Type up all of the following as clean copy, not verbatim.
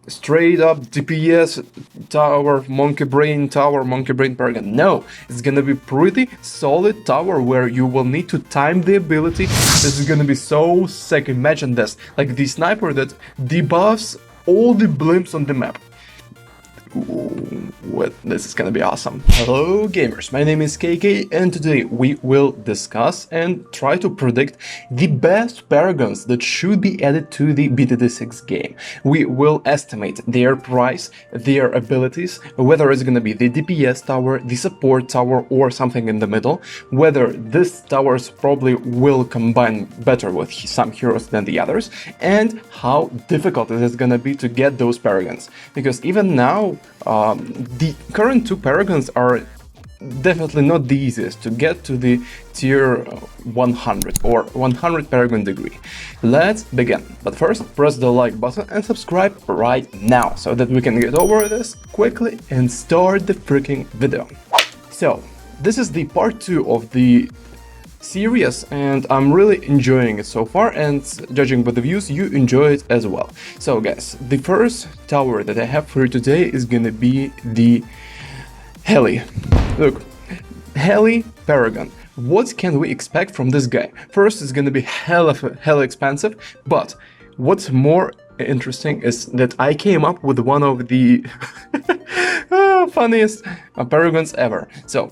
straight up DPS tower, monkey brain tower, monkey brain paragon. No, it's gonna be pretty solid tower where you will need to time the ability. This is gonna be so sick. Imagine this, like the sniper that debuffs all the blimps on the map. Ooh, this is gonna be awesome. Hello gamers, my name is KK and today we will discuss and try to predict the best Paragons that should be added to the BTD6 game. We will estimate their price, their abilities, whether it's gonna be the DPS tower, the support tower or something in the middle, whether these towers probably will combine better with some heroes than the others, and how difficult it is gonna be to get those Paragons. Because even now, the current two Paragons are definitely not the easiest to get to the tier 100 or 100 Paragon degree. Let's begin. But first, press the like button and subscribe right now so that we can get over this quickly and start the freaking video. So, this is the part 2 of the series and I'm really enjoying it so far, and judging by the views you enjoy it as well. So guys, the first tower that I have for you today is gonna be the Heli. Look, Heli Paragon. What can we expect from this guy? First, it's gonna be hella expensive, but what's more interesting is that I came up with one of the funniest Paragons ever. So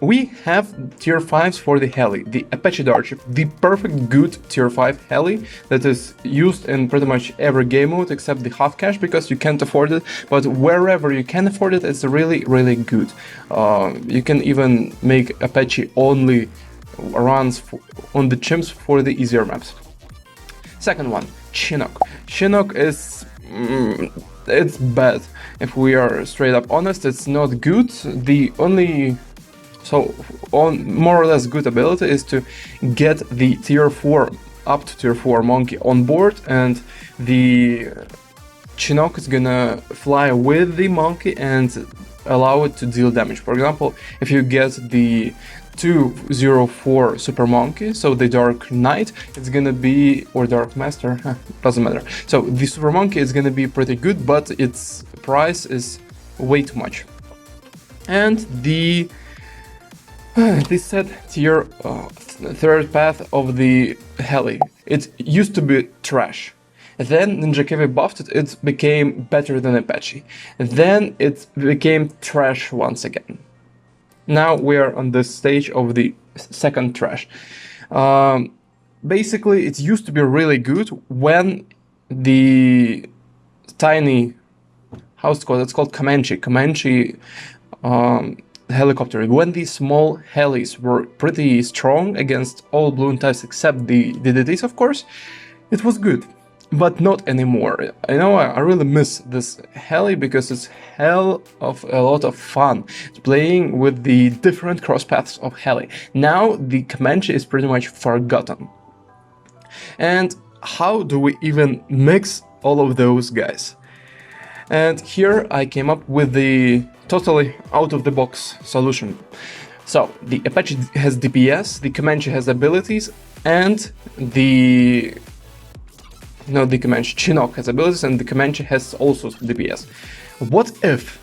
we have tier 5s for the Heli, the Apache Darkship, the perfect good tier 5 Heli that is used in pretty much every game mode except the half cash because you can't afford it, but wherever you can afford it, it's really good. You can even make Apache only runs on the chimps for the easier maps. Second one, Chinook. Chinook is... it's bad. If we are straight up honest, it's not good. The only... more or less good ability is to get the tier 4 up to tier 4 monkey on board, and the Chinook is gonna fly with the monkey and allow it to deal damage. For example, if you get the 204 super monkey, so the Dark Knight, it's gonna be, or Dark Master, doesn't matter. So the super monkey is gonna be pretty good, but its price is way too much. And this set tier third path of the Heli. It used to be trash. Then Ninja KV buffed it, it became better than Apache. Then it became trash once again. Now we are on this stage of the second trash. Basically, it used to be really good when the tiny, how's it called? It's called Comanche helicopter. When these small helis were pretty strong against all balloon types except the DDTs, of course, it was good, but not anymore. I know I really miss this heli because it's hell of a lot of fun playing with the different cross paths of heli. Now the Comanche is pretty much forgotten. And how do we even mix all of those guys? And here I came up with the totally out-of-the-box solution. So, the Apache has DPS, the Comanche has abilities, and the Comanche, Chinook has abilities, and the Comanche has also DPS. What if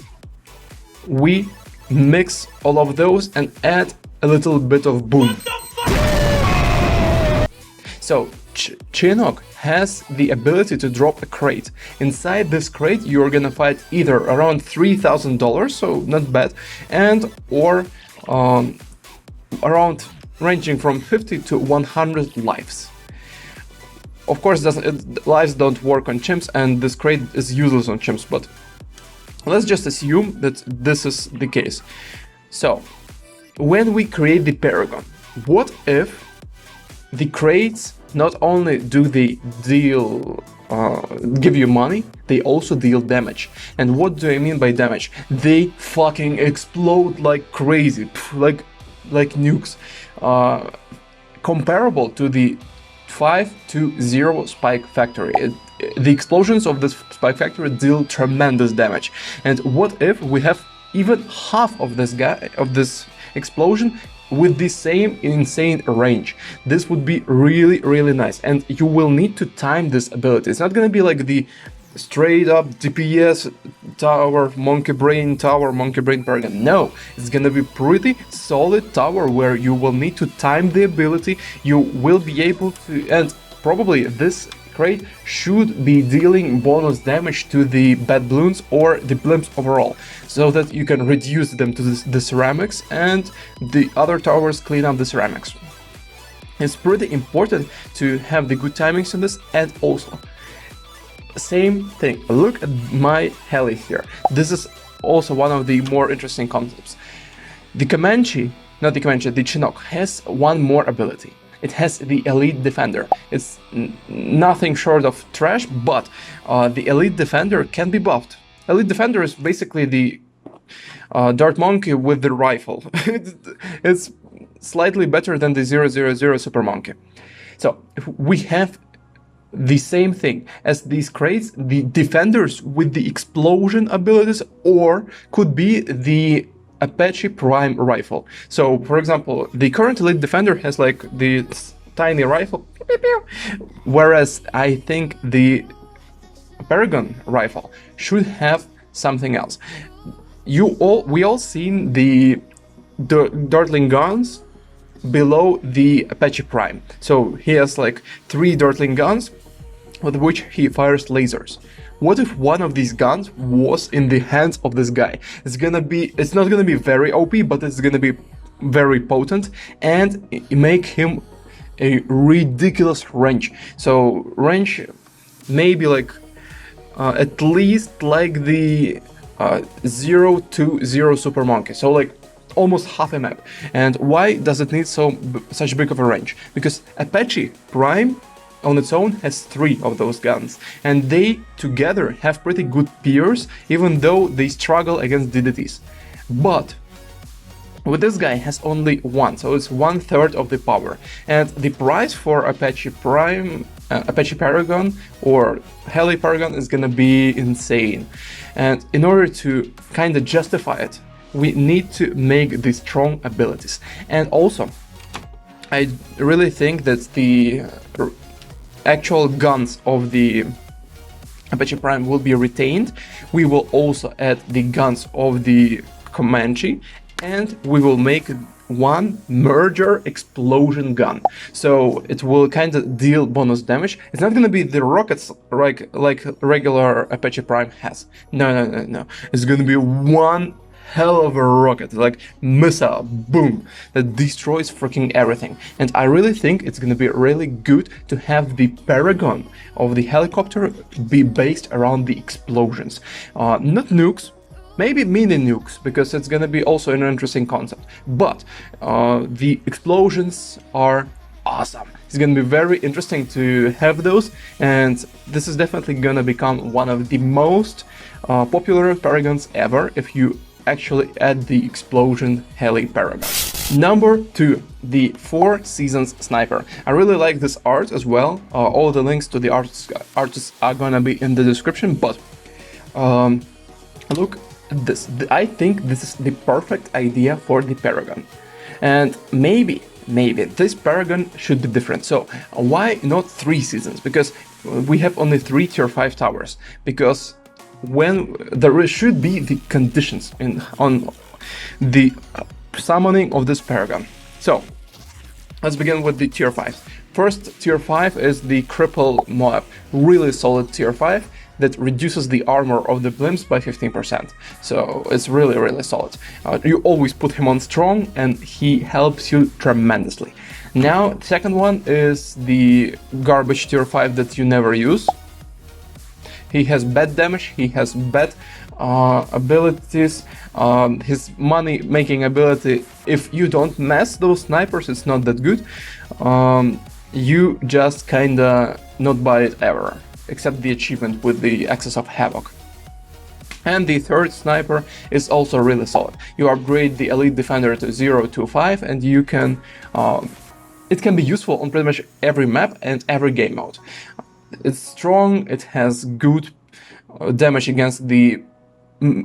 we mix all of those and add a little bit of boom? So, Chinook has the ability to drop a crate. Inside this crate you're gonna fight either around $3,000, so not bad, and or around ranging from 50 to 100 lives. Of course, lives don't work on chimps, and this crate is useless on chimps, but let's just assume that this is the case. So, when we create the Paragon, what if the crates not only do they deal, give you money, they also deal damage. And what do I mean by damage? They fucking explode like crazy, like nukes, comparable to the 5-0 Spike Factory. The explosions of this Spike Factory deal tremendous damage. And what if we have even half of this explosion with the same insane range? This would be really nice, and you will need to time this ability. It's not gonna be like the straight up DPS tower, monkey brain tower, monkey brain paragon. No, it's gonna be pretty solid tower where you will need to time the ability. You will be able to, and probably this crate should be dealing bonus damage to the bad balloons or the blimps overall, so that you can reduce them to the ceramics and the other towers clean up the ceramics. It's pretty important to have the good timings on this, and also same thing. Look at my heli here. This is also one of the more interesting concepts. The the Chinook has one more ability. It has the Elite Defender. It's nothing short of trash, but the Elite Defender can be buffed. Elite Defender is basically the Dart Monkey with the rifle. It's slightly better than the 000 Super Monkey. So we have the same thing as these crates, the defenders with the explosion abilities, or could be the Apache Prime rifle. So for example, the current Elite Defender has like this tiny rifle, whereas I think the Paragon rifle should have something else. We all seen the Dartling guns below the Apache Prime. So he has like 3 Dartling guns with which he fires lasers. What if one of these guns was in the hands of this guy? It's not gonna be very OP, but it's gonna be very potent and make him a ridiculous range. So range maybe like at least like the 0-0 Super Monkey. So like almost half a map. And why does it need such big of a range? Because Apache Prime on its own has 3 of those guns, and they together have pretty good peers, even though they struggle against DDTs. But with this guy has only 1, so it's 1/3 of the power, and the price for Apache Prime, Apache Paragon or Heli Paragon is gonna be insane. And in order to kinda justify it, we need to make the strong abilities. And also, I really think that the actual guns of the Apache Prime will be retained. We will also add the guns of the Comanche, and we will make one merger explosion gun. So it will kind of deal bonus damage. It's not gonna be the rockets like regular Apache Prime has. No. It's gonna be one hell of a rocket, like missile, boom, that destroys freaking everything. And I really think it's gonna be really good to have the Paragon of the helicopter be based around the explosions. Not nukes, maybe mini nukes, because it's gonna be also an interesting concept. But the explosions are awesome. It's gonna be very interesting to have those, and this is definitely gonna become one of the most popular Paragons ever if you actually add the explosion Heli Paragon. Number 2, the 4 Seasons Sniper. I really like this art as well. All the links to the artists are gonna be in the description, but look at this. I think this is the perfect idea for the Paragon. And maybe this Paragon should be different. So why not 3 seasons? Because we have only 3 tier 5 towers. Because when there should be the conditions on the summoning of this Paragon. So let's begin with the tier 5. First tier 5 is the Cripple Moab, really solid tier 5 that reduces the armor of the blimps by 15%. So it's really solid. You always put him on strong and he helps you tremendously. Now the second one is the garbage tier 5 that you never use. He has bad damage, he has bad abilities, his money making ability, if you don't mess those snipers, it's not that good. You just kinda not buy it ever, except the achievement with the Access of Havoc. And the third sniper is also really solid. You upgrade the Elite Defender to 0-5 and you can, it can be useful on pretty much every map and every game mode. It's strong, it has good damage against the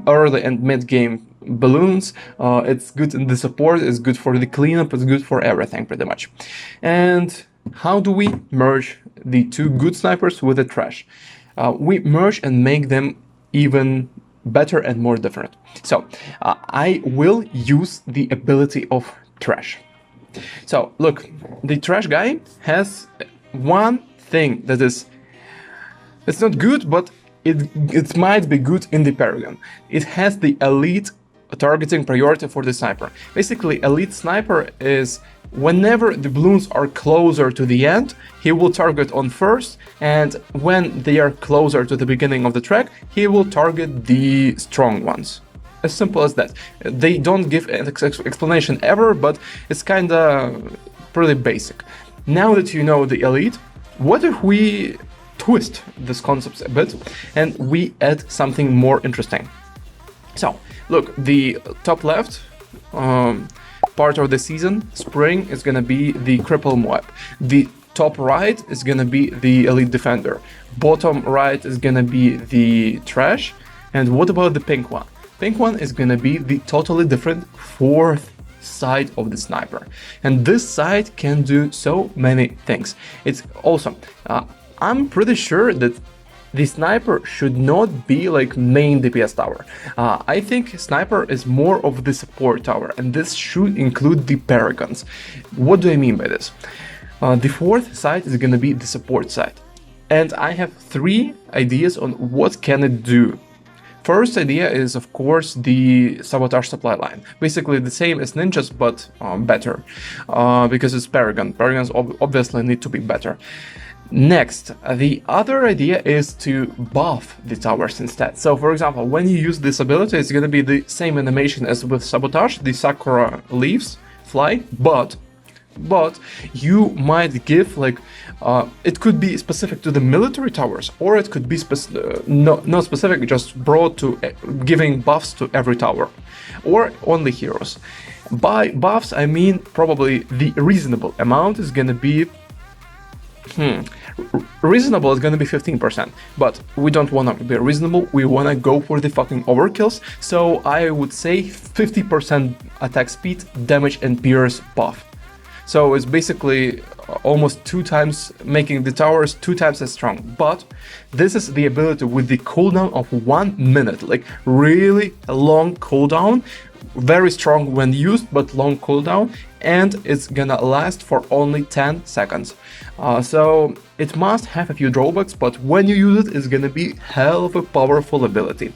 early and mid-game balloons, it's good in the support, it's good for the cleanup, it's good for everything pretty much. And how do we merge the 2 good snipers with the trash? we merge and make them even better and more different. So I will use the ability of Trash. So look, the Trash guy has one thing that is, it's not good, but it might be good in the Paragon. It has the elite targeting priority for the sniper. Basically, elite sniper is whenever the balloons are closer to the end, he will target on first, and when they are closer to the beginning of the track, he will target the strong ones. As simple as that. They don't give an explanation ever, but it's kinda pretty basic. Now that you know the elite, what if we twist this concept a bit and we add something more interesting? So, look, the top left part of the season, spring, is gonna be the Cripple Moab. The top right is gonna be the Elite Defender. Bottom right is gonna be the Trash. And what about the pink one? Pink one is gonna be the totally different fourth side of the sniper. And this side can do so many things. It's awesome. I'm pretty sure that the sniper should not be like main DPS tower. I think sniper is more of the support tower, and this should include the Paragons. What do I mean by this? The fourth side is gonna be the support side, and I have 3 ideas on what can it do. First idea is, of course, the sabotage supply line. Basically the same as ninjas, but better, because it's Paragon. Paragons obviously need to be better. Next, the other idea is to buff the towers instead. So, for example, when you use this ability, it's gonna be the same animation as with Sabotage, the Sakura leaves fly, but you might give like, it could be specific to the military towers, or it could be not specific, just broad to giving buffs to every tower, or only heroes. By buffs, I mean probably the reasonable amount is gonna be reasonable is gonna be 15%, but we don't wanna be reasonable, we wanna go for the fucking overkills, so I would say 50% attack speed, damage and pierce buff. So it's basically almost 2 times, making the towers 2 times as strong. But this is the ability with the cooldown of 1 minute, like really a long cooldown, very strong when used, but long cooldown, and it's gonna last for only 10 seconds. So it must have a few drawbacks, but when you use it, it's gonna be hell of a powerful ability.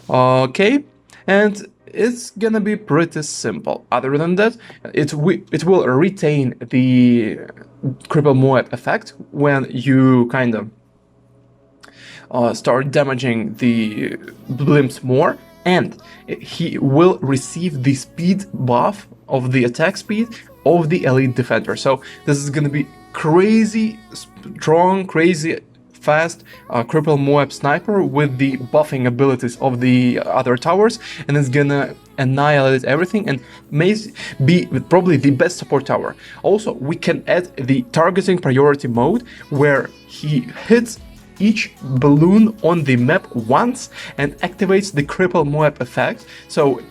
Okay, and it's gonna be pretty simple. Other than that, it will retain the Cripple Moab effect when you kind of start damaging the blimps more, and he will receive the speed buff of the attack speed of the Elite Defender. So this is gonna be crazy strong, crazy fast Cripple Moab sniper with the buffing abilities of the other towers, and it's gonna annihilate everything and may be probably the best support tower. Also, we can add the targeting priority mode where he hits each balloon on the map once and activates the Cripple Moab effect, so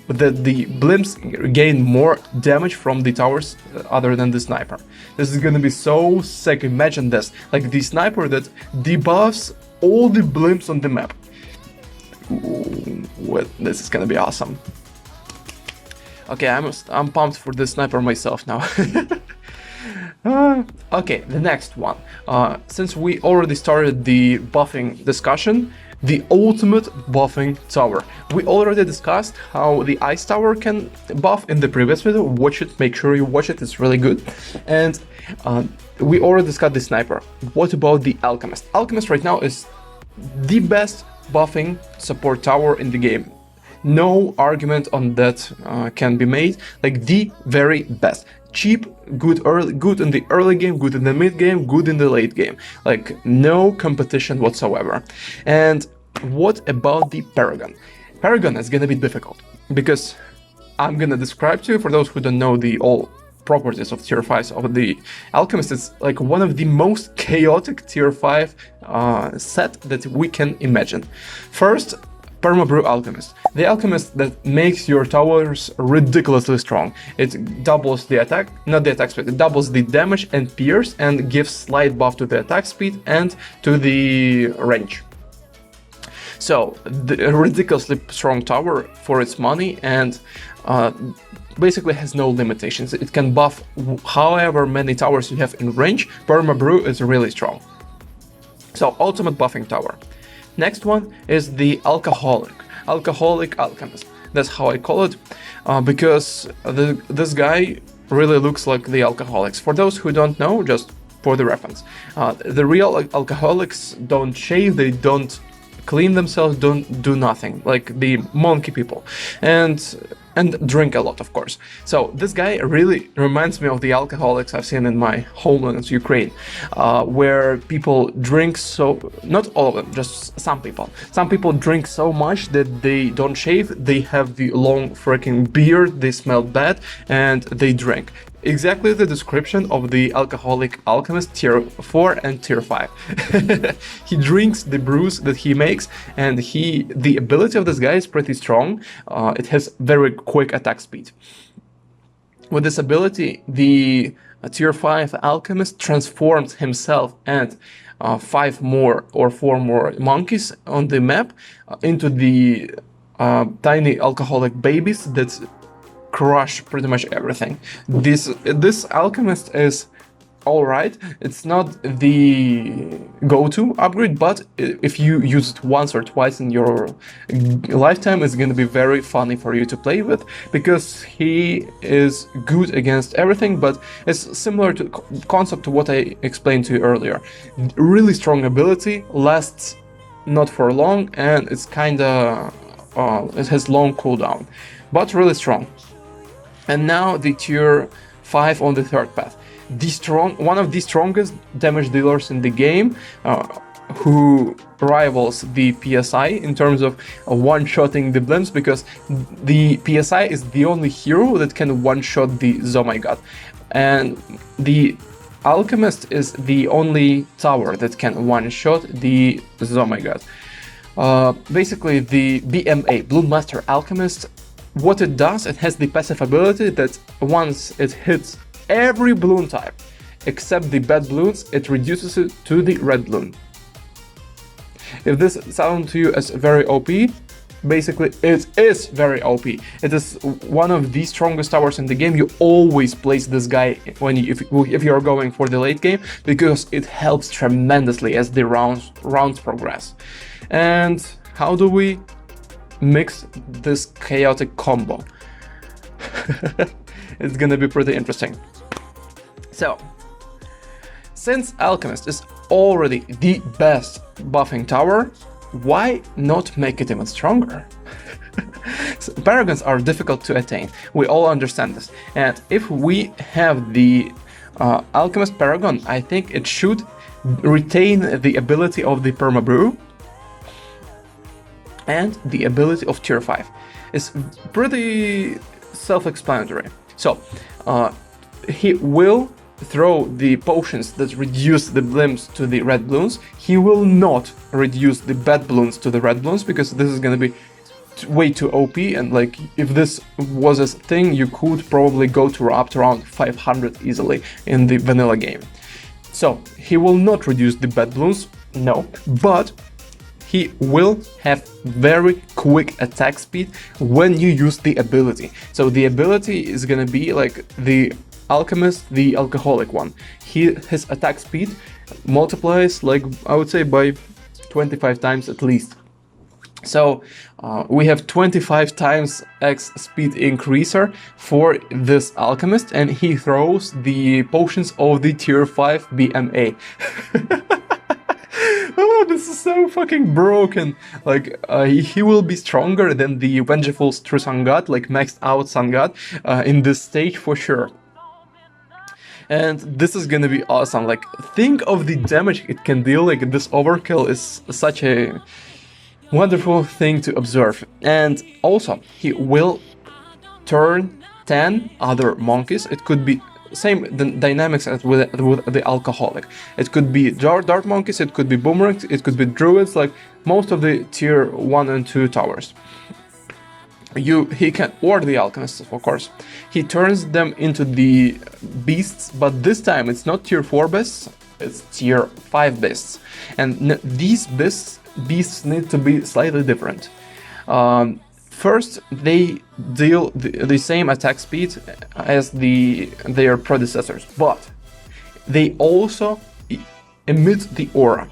that the blimps gain more damage from the towers other than the sniper. This is gonna be so sick. Imagine this, like the sniper that debuffs all the blimps on the map. Ooh, this is gonna be awesome. Okay, I'm pumped for the sniper myself now. Okay, the next one. Since we already started the buffing discussion, the ultimate buffing tower. We already discussed how the ice tower can buff in the previous video. Watch it, make sure you watch it, it's really good. And we already discussed the sniper. What about the Alchemist? Alchemist right now is the best buffing support tower in the game. No argument on that can be made. Like the very best. Cheap, good in the early game, good in the mid game, good in the late game. Like no competition whatsoever. And what about the Paragon? Paragon is gonna be difficult because I'm gonna describe to you, for those who don't know the all properties of tier 5 of the Alchemist, is like one of the most chaotic tier 5 set that we can imagine. First, Perma-Brew Alchemist. The Alchemist that makes your towers ridiculously strong. It doubles the attack, not the attack speed, it doubles the damage and pierce and gives slight buff to the attack speed and to the range. So, a ridiculously strong tower for its money, and basically has no limitations. It can buff however many towers you have in range. Perma-Brew is really strong. So, ultimate buffing tower. Next one is the Alcoholic Alchemist. That's how I call it, because this guy really looks like the alcoholics. For those who don't know, just for the reference, the real alcoholics don't shave, they don't clean themselves, don't do nothing, like the monkey people, and drink a lot, of course. So this guy really reminds me of the alcoholics I've seen in my homeland, Ukraine, where people drink so, not all of them, just some people. Some people drink so much that they don't shave, they have the long freaking beard, they smell bad, and they drink. Exactly the description of the Alcoholic Alchemist tier 4 and tier 5. He drinks the brews that he makes, and the ability of this guy is pretty strong. It has very quick attack speed. With this ability, the tier 5 Alchemist transforms himself and 5 more or 4 more monkeys on the map into the tiny alcoholic babies that crush pretty much everything. This Alchemist is alright. It's not the go-to upgrade, but if you use it once or twice in your lifetime, it's gonna be very funny for you to play with, because he is good against everything, but it's similar to concept to what I explained to you earlier. Really strong ability, lasts not for long, and it's kinda it has long cooldown, but really strong. And now the tier 5 on the third path. One of the strongest damage dealers in the game, who rivals the PSI in terms of one-shotting the blimps, because the PSI is the only hero that can one-shot the Zomai-God. And the Alchemist is the only tower that can one-shot the Zomai-God. Basically, the BMA, Bloom Master Alchemist, what it does, it has the passive ability that once it hits every balloon type except the bad balloons, it reduces it to the red balloon. If this sounds to you as very OP, basically it is very OP. It is one of the strongest towers in the game. You always place this guy when if you're going for the late game, because it helps tremendously as the rounds progress. And how do we mix this chaotic combo? It's gonna be pretty interesting. So, since Alchemist is already the best buffing tower, why not make it even stronger? So, Paragons are difficult to attain, we all understand this, and if we have the Alchemist Paragon, I think it should retain the ability of the Perma-Brew and the ability of tier 5. It's pretty self-explanatory. So, he will throw the potions that reduce the blimps to the red balloons. He will not reduce the bad balloons to the red balloons, because this is gonna be way too OP, and like, if this was a thing, you could probably go to up to around 500 easily in the vanilla game. So, he will not reduce the bad balloons, no, but he will have very quick attack speed when you use the ability. So the ability is gonna be like the Alchemist, the alcoholic one. His attack speed multiplies, like, I would say by 25 times at least. So we have 25 times X speed increaser for this Alchemist, and he throws the potions of the tier 5 BMA. Oh, this is so fucking broken. Like, he will be stronger than the Vengeful True Sun God, like maxed out Sun God, in this stage for sure. And this is gonna be awesome. Like, think of the damage it can deal. Like, this overkill is such a wonderful thing to observe. And also, he will turn 10 other monkeys. It could be same dynamics as with the alcoholic. It could be dart monkeys, it could be boomerangs, it could be druids, like most of the tier 1 and 2 towers. He can, or the alchemists, of course. He turns them into the beasts, but this time it's not tier 4 beasts, it's tier 5 beasts. And these beasts need to be slightly different. First, they deal the same attack speed as their predecessors, but they also emit the aura.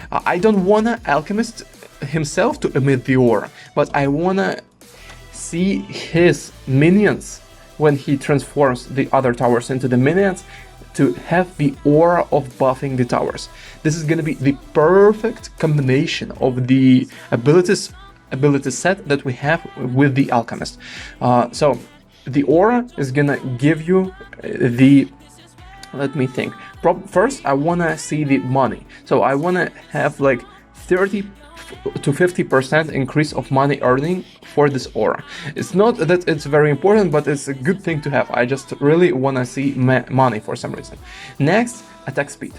I don't wanna Alchemist himself to emit the aura, but I wanna see his minions when he transforms the other towers into the minions to have the aura of buffing the towers. This is gonna be the perfect combination of the ability set that we have with the Alchemist. So the aura is gonna give you the, let me think. First, I wanna see the money. So I wanna have like 30 to 50% increase of money earning for this aura. It's not that it's very important, but it's a good thing to have. I just really wanna see money for some reason. Next, attack speed.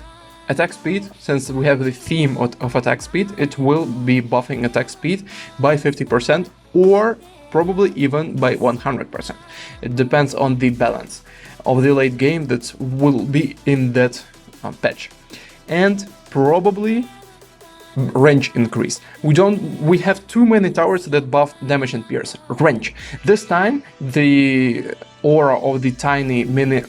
Attack speed, since we have the theme of attack speed, it will be buffing attack speed by 50% or probably even by 100%. It depends on the balance of the late game that will be in that patch. And probably range increase. We have too many towers that buff damage and pierce. Range. This time the aura of the tiny mini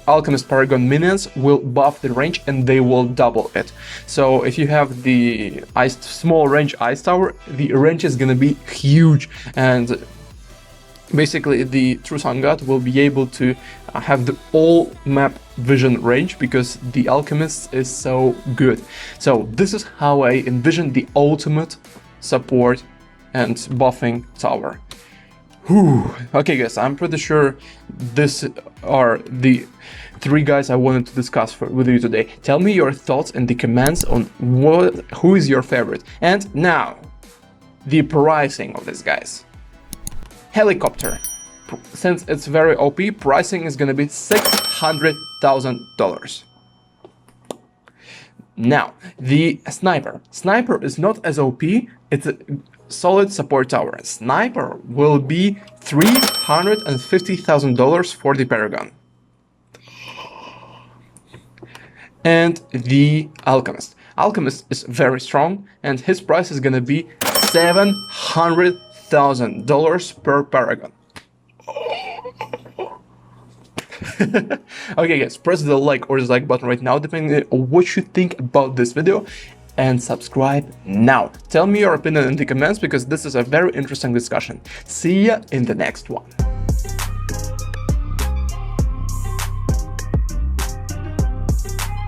Alchemist Paragon minions will buff the range and they will double it. So if you have the small range ice tower, the range is gonna be huge, and basically the True Sun God will be able to have the all map vision range because the Alchemist is so good. So this is how I envision the ultimate support and buffing tower. Whew. Okay guys, I'm pretty sure these are the 3 guys I wanted to discuss with you today. Tell me your thoughts in the comments on who is your favorite. And now, the pricing of these guys. Helicopter. Since it's very OP, pricing is gonna be $600,000. Now, the Sniper. Sniper is not as OP, it's a solid support tower. Sniper will be $350,000 for the Paragon. And the Alchemist. Alchemist is very strong and his price is gonna be $700,000 per Paragon. Okay guys, press the like or dislike button right now depending on what you think about this video, and subscribe now. Tell me your opinion in the comments because this is a very interesting discussion. See ya in the next one.